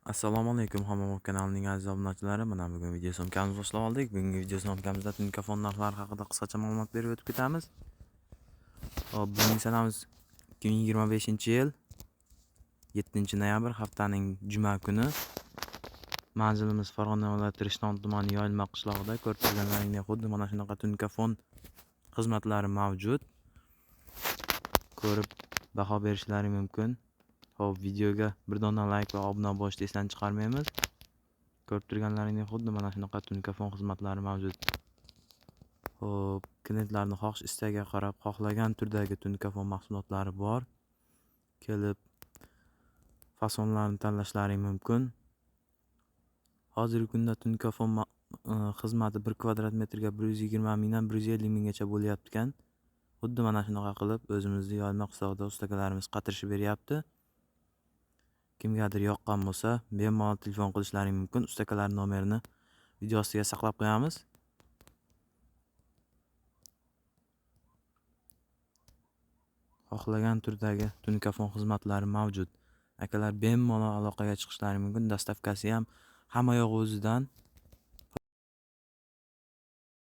Assalomu alaykum Hammomov kanalining aziz obunachilari. Mana bugun video syomkamizni boshlab oldik. Bugungi video syomkamizda tunkafon narxlari haqida qisqacha ma'lumot berib o'tib ketamiz. Hop, bugungi sanamiz 2025-yil 7-noyabr, haftaning juma kuni. Manzilimiz Farg'ona viloyati Rishton tumani Yoyilma qishlog'ida. Ko'rib turganlaringdek xuddi mana shunaqa tunkafon xizmatlari mavjud. Ko'rib baho berishlari mumkin. Hop, videoga bir dona like va obuna bo'lishni esdan chiqarmaymiz. Ko'rib turganlaringdek xuddi mana shunaqa tunkafon xizmatlari mavjud. Hop, klientlarning xohish istagiga qarab xohlagan turdagi tunkafon mahsulotlari bor. Kelib fasonlarni tanlashlari mumkin. Hozirgi kunda tunkafon xizmati 1 kvadrat metrga 120 mingdan 150 minggacha bo'lyapti ekan. Xuddi mana shunaqa qilib o'zimizning Yoyilma qishlog'ida ustakalarimiz qatirishib beryapti. Kimgadir yoqqan bo'lsa, bemalol telefon qilishlari mumkin. Ustakalar nomerini video ostiga saqlab qo'yamiz. Xohlagan turdagi tunkafon xizmatlari mavjud. Akalar bemalol aloqaga chiqishlari mumkin. Dastavkasi ham hamma yo'q o'zidan.